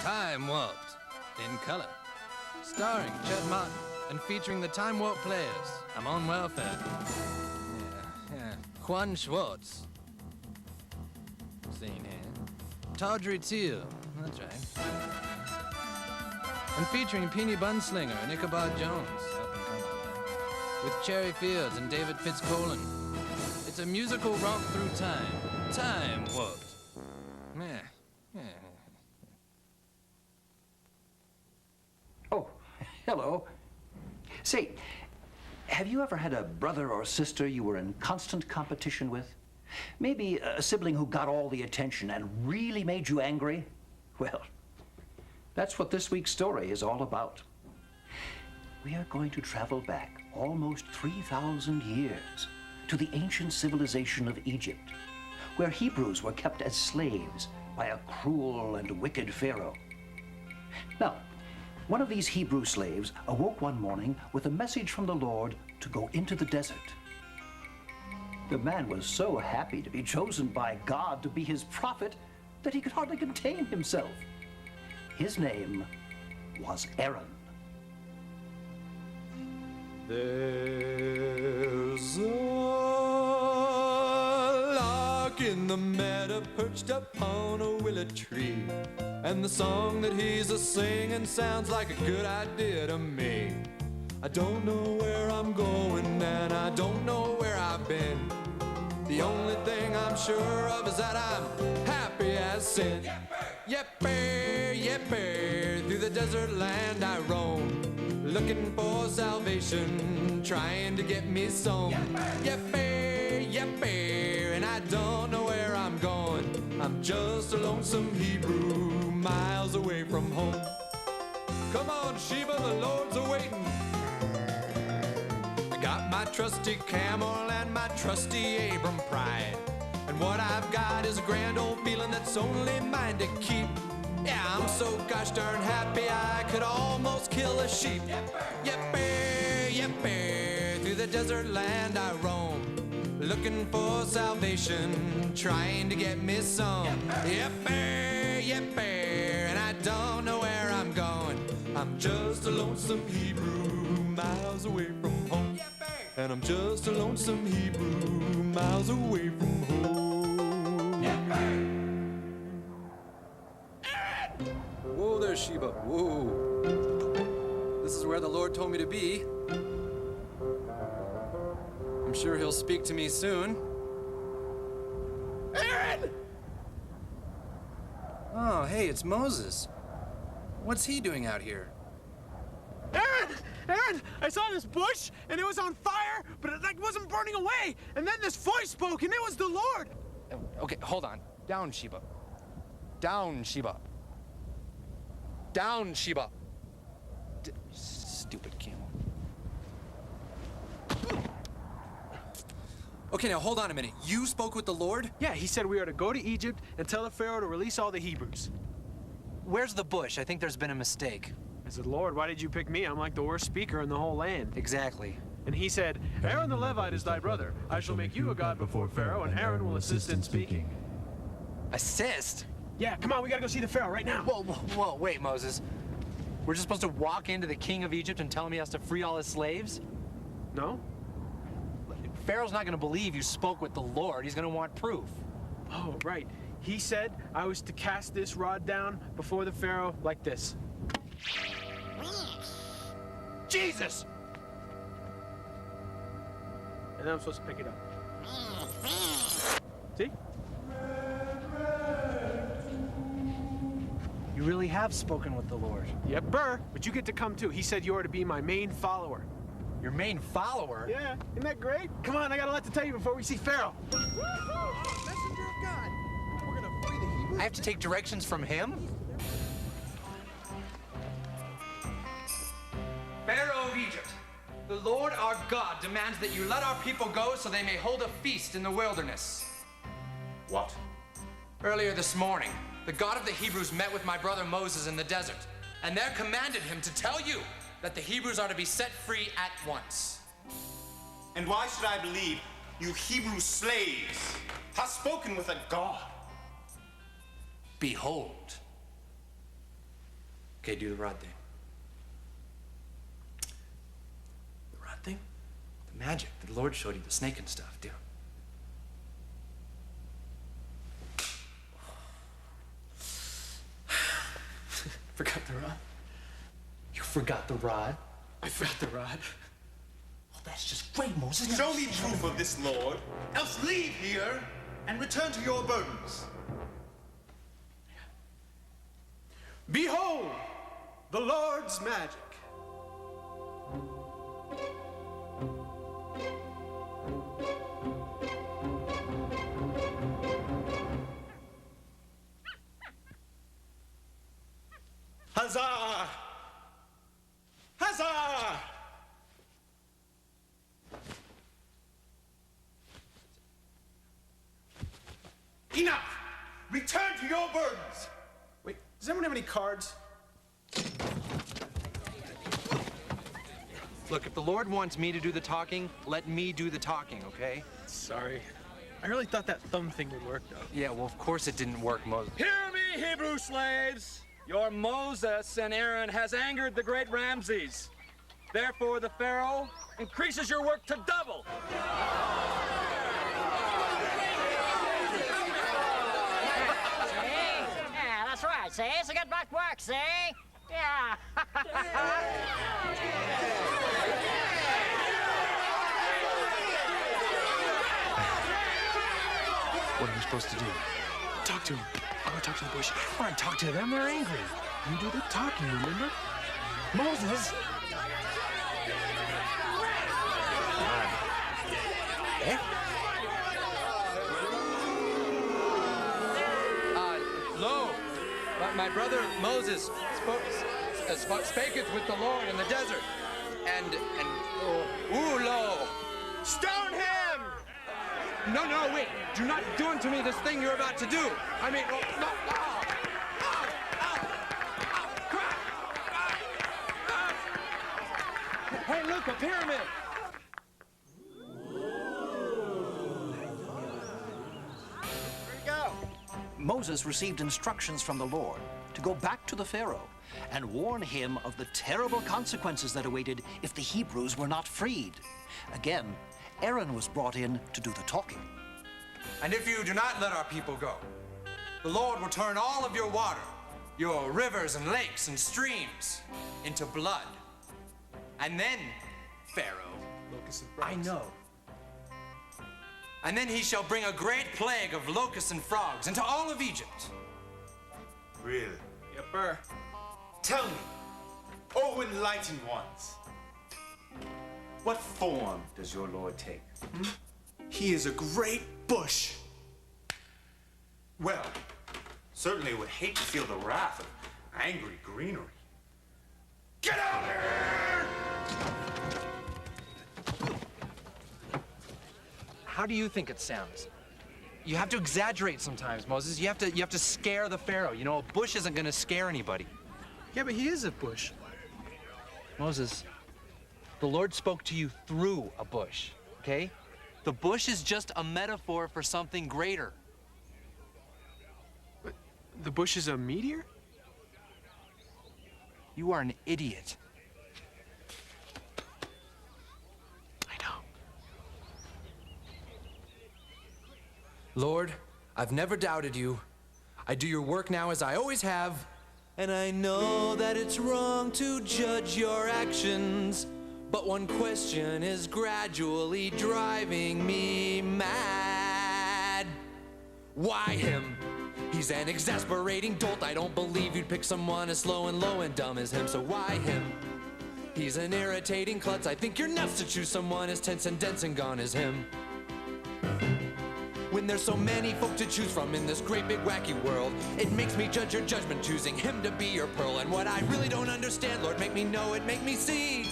Time Warped, in color. Starring Chet Martin and featuring the Time Warp players. I'm on welfare. Yeah. Juan Schwartz. Seen here. Tawdry Teal, that's right. And featuring Peony Bunslinger and Ichabod Jones. With Cherry Fields and David Fitzcolan. It's a musical romp through time. Time Warped. Yeah. Oh, hello. Say, have you ever had a brother or sister you were in constant competition with? Maybe a sibling who got all the attention and really made you angry? Well, that's what this week's story is all about. We are going to travel back almost 3,000 years to the ancient civilization of Egypt, where Hebrews were kept as slaves by a cruel and wicked pharaoh. Now, one of these Hebrew slaves awoke one morning with a message from the Lord to go into the desert. The man was so happy to be chosen by God to be his prophet that he could hardly contain himself. His name was Aaron. There's a lark in the meadow perched upon a willow tree, and the song that he's a-singing sounds like a good idea to me. I don't know where I'm going and I don't know where I've been. The only thing I'm sure of is that I'm happy as sin. Yipper, yipper, through the desert land I roam, looking for salvation, trying to get me some. Yipper, yipper, and I don't know where I'm going. I'm just a lonesome Hebrew, miles away from home. Come on, Sheba, the Lord's a-waiting. I got my trusty camel and my trusty Abram pride, and what I've got is a grand old feeling that's only mine to keep. Yeah, I'm so gosh darn happy I could almost kill a sheep. Yipper, yipper, through the desert land I roam, looking for salvation, trying to get me some. Yipper, yipper, and I don't know where I'm going. I'm just a lonesome Hebrew, miles away from home. And I'm just a lonesome Hebrew, miles away from home. Whoa there, Sheba. Whoa. This is where the Lord told me to be. I'm sure he'll speak to me soon. Aaron! Oh, hey, it's Moses. What's he doing out here? Aaron, I saw this bush, and it was on fire, but it wasn't burning away. And then this voice spoke, and it was the Lord. Okay, hold on. Down, Sheba. Down, Sheba. Down, Sheba. Stupid camel. Okay, now hold on a minute. You spoke with the Lord? Yeah, he said we are to go to Egypt and tell the Pharaoh to release all the Hebrews. Where's the bush? I think there's been a mistake. I said, Lord, why did you pick me? I'm like the worst speaker in the whole land. Exactly. And he said, Aaron the Levite is thy brother. I shall make you a god before Pharaoh, and Aaron will assist in speaking. Assist? Yeah, come on, we gotta go see the Pharaoh right now. Whoa, wait, Moses. We're just supposed to walk into the king of Egypt and tell him he has to free all his slaves? No? Pharaoh's not gonna believe you spoke with the Lord. He's gonna want proof. Oh, right. He said I was to cast this rod down before the Pharaoh like this. Jesus! And then I'm supposed to pick it up. See? You really have spoken with the Lord. Yep, Burr. But you get to come too. He said you are to be my main follower. Your main follower? Yeah, isn't that great? Come on, I got a lot to tell you before we see Pharaoh. Messenger of God. We're gonna free the Hebrews. I have to take directions from him? Pharaoh of Egypt, the Lord our God demands that you let our people go so they may hold a feast in the wilderness. What? Earlier this morning, the God of the Hebrews met with my brother Moses in the desert, and there commanded him to tell you that the Hebrews are to be set free at once. And why should I believe you Hebrew slaves have spoken with a God? Behold. Okay, do the rod thing. The rod thing? The magic. The Lord showed you the snake and stuff. Do. Forgot the rod? You forgot the rod? I forgot the rod. Oh, that's just great, Moses. Show me proof of this, Lord, else leave here and return to your burdens. Behold, the Lord's magic. Huzzah! Huzzah! Enough! Return to your burdens! Wait, does anyone have any cards? Look, if the Lord wants me to do the talking, let me do the talking, okay? Sorry. I really thought that thumb thing would work, though. Yeah, well, of course it didn't work, Moses. Hear me, Hebrew slaves! Your Moses and Aaron has angered the great Ramses. Therefore, the Pharaoh increases your work to double. Yeah, that's right, see? So get back to work, see? Yeah. What are we supposed to do? Talk to him. I'm gonna talk to the bush. I want to talk to them, they're angry. You do the talking, remember? Moses! Eh? Lo, my brother Moses spaketh with the Lord in the desert. And ooh, lo. Stone him! No, wait. Do not do unto me this thing you're about to do. I mean, no. Hey, look, a pyramid. Moses received instructions from the Lord to go back to the Pharaoh and warn him of the terrible consequences that awaited if the Hebrews were not freed. Again, Aaron was brought in to do the talking. And if you do not let our people go, the Lord will turn all of your water, your rivers and lakes and streams, into blood. And then, Pharaoh, I know. And then he shall bring a great plague of locusts and frogs into all of Egypt. Really? Yepper. Tell me, O enlightened ones, what form does your Lord take? He is a great bush. Well, certainly would hate to feel the wrath of angry greenery. Get out here! How do you think it sounds? You have to exaggerate sometimes, Moses. You have to scare the Pharaoh. You know, a bush isn't going to scare anybody. Yeah, but he is a bush. Moses, the Lord spoke to you through a bush, okay? The bush is just a metaphor for something greater. But the bush is a meteor? You are an idiot. I know. Lord, I've never doubted you. I do your work now as I always have. And I know that it's wrong to judge your actions, but one question is gradually driving me mad. Why him? He's an exasperating dolt. I don't believe you'd pick someone as slow and low and dumb as him, so why him? He's an irritating klutz. I think you're nuts to choose someone as tense and dense and gone as him. When there's so many folk to choose from in this great big wacky world, it makes me judge your judgment, choosing him to be your pearl. And what I really don't understand, Lord, make me know it, make me see.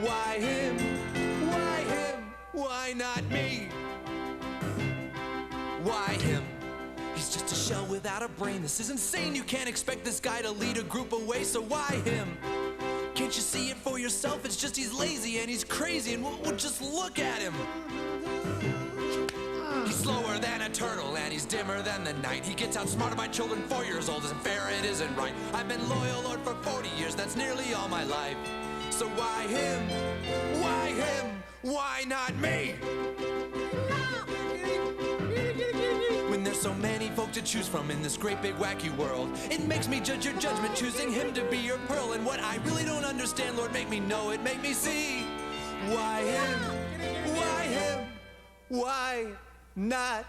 Why him? Why him? Why not me? Why him? He's just a shell without a brain. This is insane. You can't expect this guy to lead a group away, so why him? Can't you see it for yourself? It's just he's lazy and he's crazy, and we'll just look at him. He's slower than a turtle, and he's dimmer than the night. He gets outsmarted by children 4 years old. Isn't fair, it isn't right. I've been loyal, Lord, for 40 years. That's nearly all my life. So why him? Why him? Why not me? When there's so many folk to choose from in this great big wacky world, it makes me judge your judgment, choosing him to be your pearl. And what I really don't understand, Lord, make me know it, make me see. Why him? Why him? Why not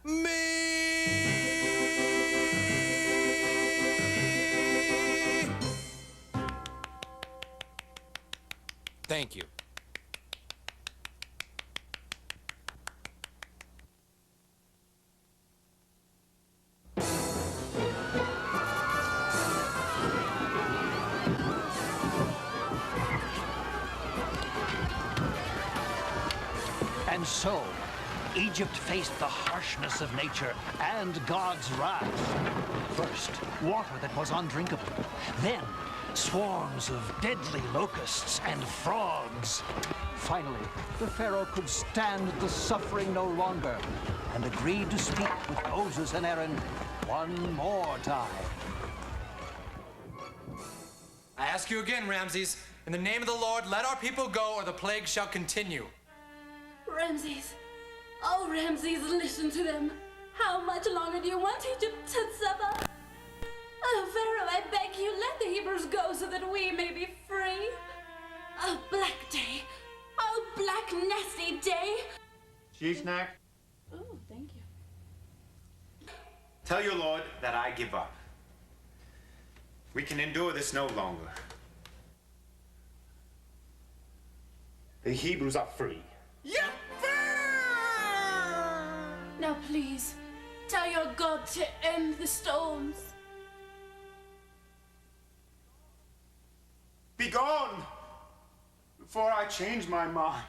me? Thank you. And so, Egypt faced the harshness of nature and God's wrath. First, water that was undrinkable. Then, swarms of deadly locusts and frogs. Finally, the Pharaoh could stand the suffering no longer and agreed to speak with Moses and Aaron one more time. I ask you again, Ramses, in the name of the Lord, let our people go or the plague shall continue. Ramses. Oh, Ramses, listen to them. How much longer do you want Egypt to suffer? Oh, Pharaoh, I beg you, let the Hebrews go so that we may be free. Oh, black day. Oh, black, nasty day. Cheese snack? Oh, thank you. Tell your Lord that I give up. We can endure this no longer. The Hebrews are free. Now, please, tell your God to end the storms. Be gone before I change my mind.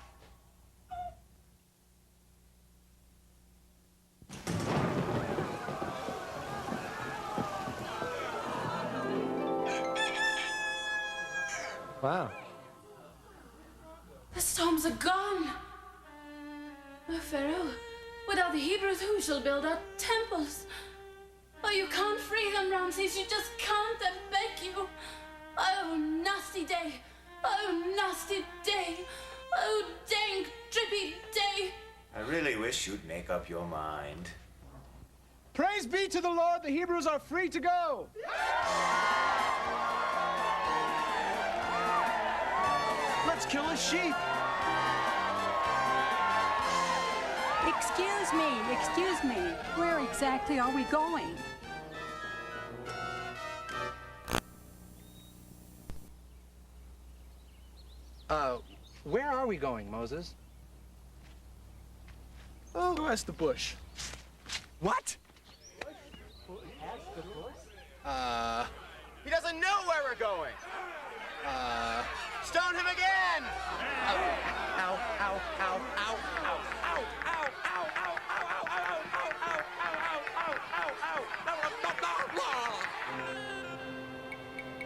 Wow. The storms are gone. Oh, Pharaoh, without the Hebrews, who shall build our temples? Oh, you can't free them, Ramses. You just can't, I beg you. Oh, nasty day. Oh, nasty day. Oh, dank, drippy day. I really wish you'd make up your mind. Praise be to the Lord, the Hebrews are free to go. Let's kill a sheep. Excuse me. Where exactly are we going? Where are we going, Moses? Oh, go ask the bush. What? He doesn't know where we're going. Stone him again! Ow, ow, ow, ow, ow, ow, ow, ow, ow, ow, ow, ow,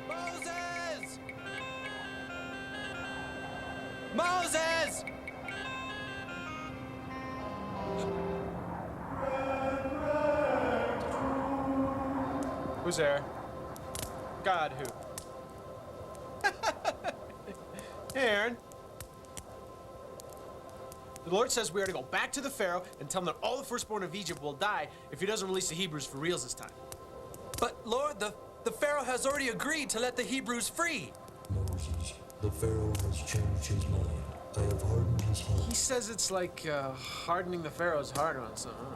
Moses! Moses! Who's there? God, who? Hey, Aaron. The Lord says we are to go back to the Pharaoh and tell him that all the firstborn of Egypt will die if he doesn't release the Hebrews for reals this time. But, Lord, the Pharaoh has already agreed to let the Hebrews free. Moses, the Pharaoh has changed his mind. I have hardened his heart. He says it's like hardening the Pharaoh's heart on something.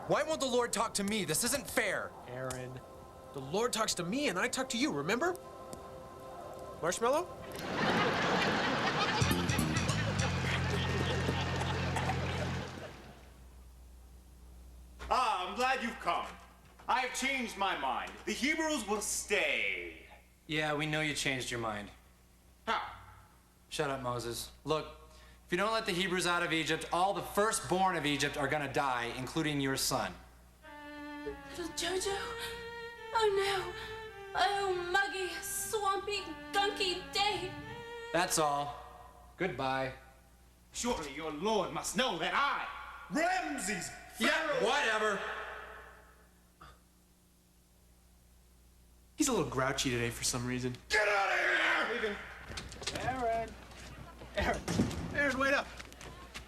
Why won't the Lord talk to me? This isn't fair. Aaron, the Lord talks to me and I talk to you, remember? Marshmallow? I'm glad you've come. I have changed my mind. The Hebrews will stay. Yeah, we know you changed your mind. How? Shut up, Moses. Look, if you don't let the Hebrews out of Egypt, all the firstborn of Egypt are gonna die, including your son. Little Jojo? Oh no. Oh, muggy, swampy, gunky day. That's all. Goodbye. Surely your Lord must know that I, Ramses, Yeah, whatever. He's a little grouchy today for some reason. Get out of here! Leaving. Aaron, wait up.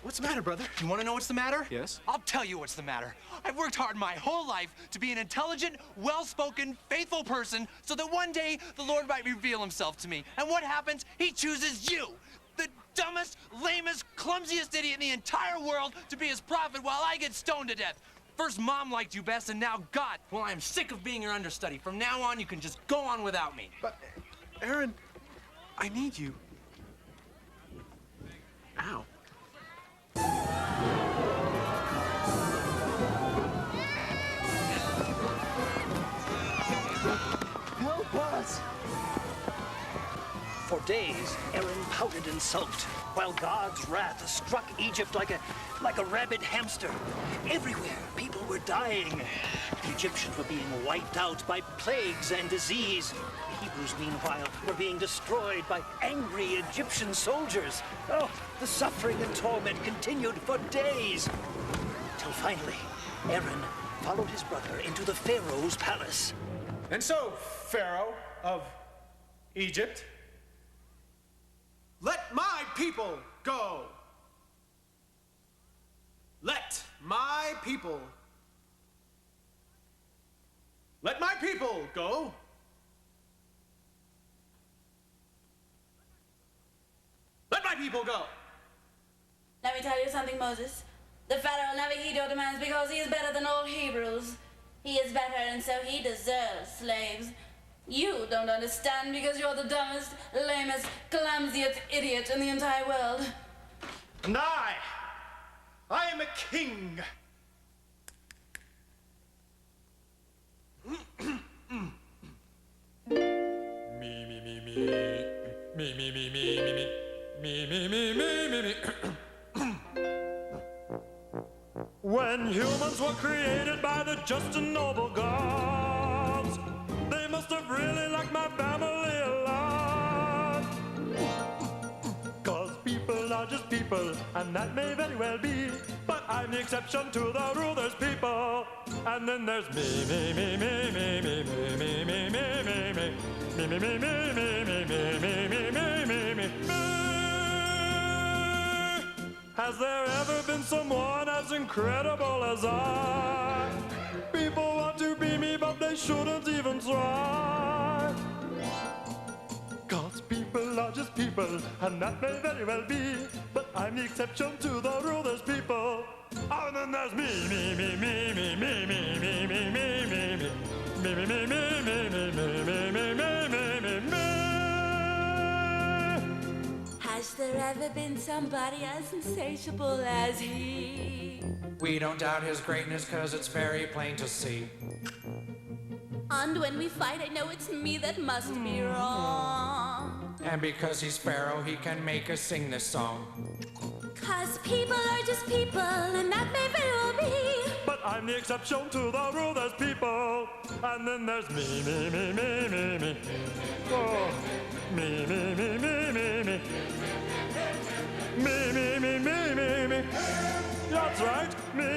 What's the matter, brother? You want to know what's the matter? Yes. I'll tell you what's the matter. I've worked hard my whole life to be an intelligent, well-spoken, faithful person so that one day the Lord might reveal himself to me. And what happens? He chooses you, the dumbest, lamest, clumsiest idiot in the entire world, to be his prophet while I get stoned to death. First Mom liked you best, and now God. Well, I'm sick of being your understudy. From now on, you can just go on without me. But, Aaron, I need you. Ow. Help us! For days, Aaron pouted and sulked, while God's wrath struck Egypt like a rabid hamster. Everywhere, people were dying. The Egyptians were being wiped out by plagues and disease. The Hebrews, meanwhile, were being destroyed by angry Egyptian soldiers. Oh, the suffering and torment continued for days. Till finally, Aaron followed his brother into the Pharaoh's palace. And so, Pharaoh of Egypt, Let my people go. Let my people. Let my people go. Let my people go. Let me tell you something, Moses. The Pharaoh will never heed your demands because he is better than all Hebrews. He is better, and so he deserves slaves. You don't understand because you're the dumbest, lamest, clumsiest idiot in the entire world. and I am a king. When humans were created by the just and noble gods, they must have really liked my family a lot. 'Cause people are just people, and that may very well be, but I'm the exception to the rule. There's people, and then there's me. Has there ever been someone as incredible as I? People want to be me, but they shouldn't even try. 'Cause people are just people, and that may very well be, but I'm the exception to the rule. There's people, oh, and then there's me. Has there ever been somebody as insatiable as he? We don't doubt his greatness, 'cause it's very plain to see. And when we fight, I know it's me that must be wrong. And because he's Pharaoh, he can make us sing this song. 'Cause people are just people, and that may very well be. But I'm the exception to the rule. There's people, and then there's me. Oh, me. Me. That's right. Me.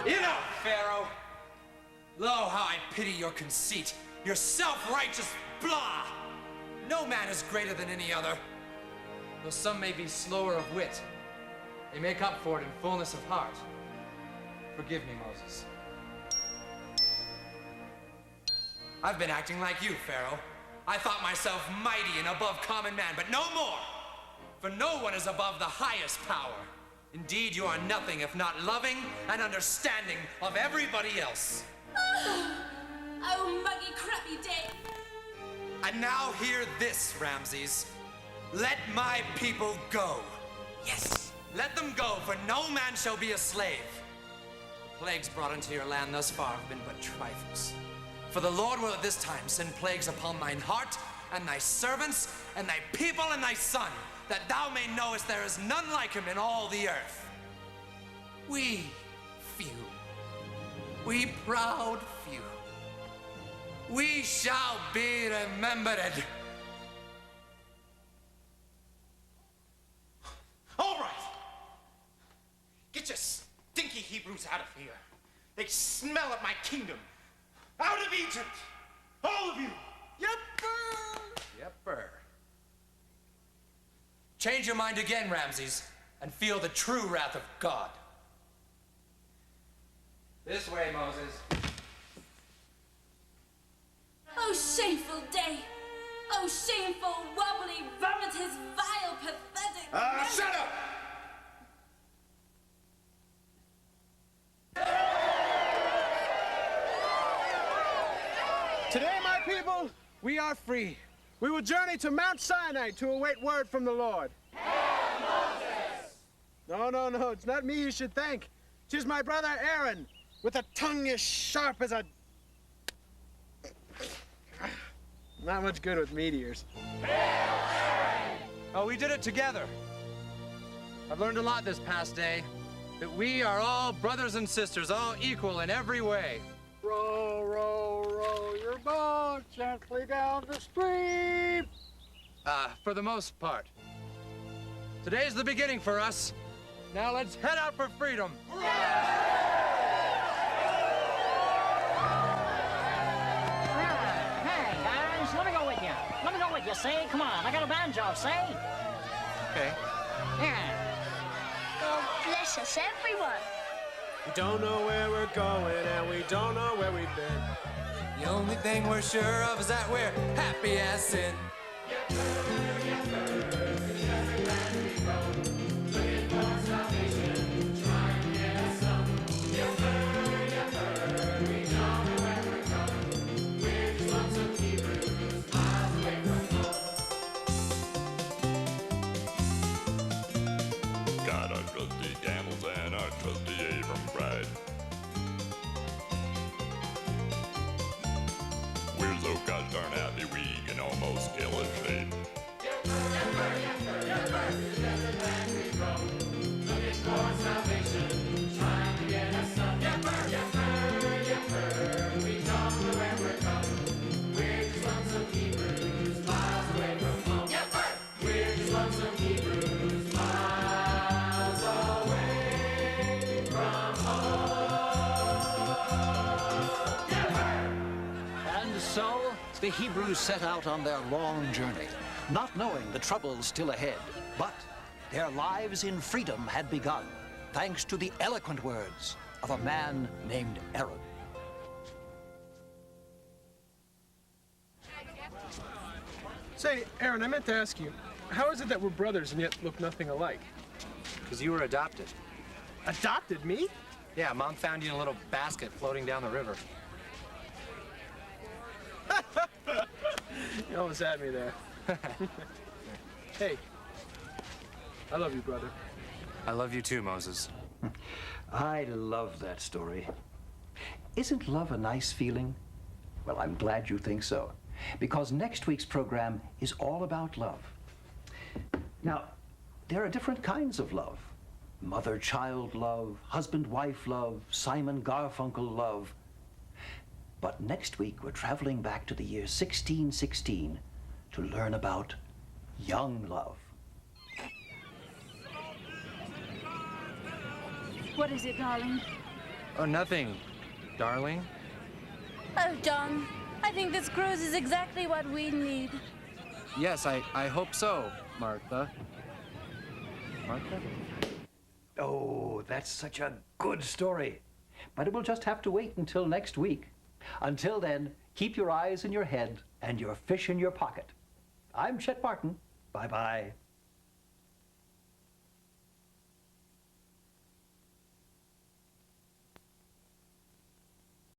Enough, Pharaoh! Lo, how I pity your conceit, your self-righteous blah! No man is greater than any other. Though some may be slower of wit, they make up for it in fullness of heart. Forgive me, Moses. I've been acting like you, Pharaoh. I thought myself mighty and above common man, but no more! For no one is above the highest power. Indeed, you are nothing if not loving and understanding of everybody else. Oh, muggy, crappy day. And now hear this, Ramses. Let my people go. Yes, let them go, for no man shall be a slave. The plagues brought into your land thus far have been but trifles. For the Lord will at this time send plagues upon thine heart, and thy servants, and thy people, and thy son, that thou may knowest there is none like him in all the earth. We few, we proud few, we shall be remembered. All right. Get your stinky Hebrews out of here. They smell at my kingdom. Out of Egypt. All of you. Yepper. Change your mind again, Ramses, and feel the true wrath of God. This way, Moses. Oh, shameful day! Oh, shameful, wobbly, vomitous, vile, pathetic... Shut up! Today, my people, we are free. We will journey to Mount Sinai to await word from the Lord. No, it's not me you should thank. 'Tis my brother Aaron, with a tongue as sharp as a... Not much good with meteors. Oh, we did it together. I've learned a lot this past day. That we are all brothers and sisters, all equal in every way. Row, row, row your boat gently down the stream. For the most part. Today's the beginning for us. Now let's head out for freedom. Hey, guys, let me go with you. Let me go with you, see? Come on, I got a banjo, see? Okay. Yeah. God bless us, everyone. We don't know where we're going, and we don't know where we've been. The only thing we're sure of is that we're happy as sin. Got our trusty camels and our trusty Abram bride. We're so gosh darn happy we can almost kill a shape. And so the Hebrews set out on their long journey, not knowing the troubles still ahead. But their lives in freedom had begun, thanks to the eloquent words of a man named Aaron. Say, Aaron, I meant to ask you, how is it that we're brothers and yet look nothing alike? Because you were adopted. Adopted me? Yeah, Mom found you in a little basket floating down the river. You almost had me there. Hey, I love you, brother. I love you too, Moses. I love that story. Isn't love a nice feeling? Well, I'm glad you think so, because next week's program is all about love. Now, there are different kinds of love. Mother-child love, husband-wife love, Simon Garfunkel love. But next week, we're traveling back to the year 1616 to learn about young love. What is it, darling? Oh, nothing, darling. Oh, John, I think this cruise is exactly what we need. Yes, I hope so, Martha. Martha? Oh, that's such a good story. But it will just have to wait until next week. Until then, keep your eyes in your head and your fish in your pocket. I'm Chet Martin. Bye-bye.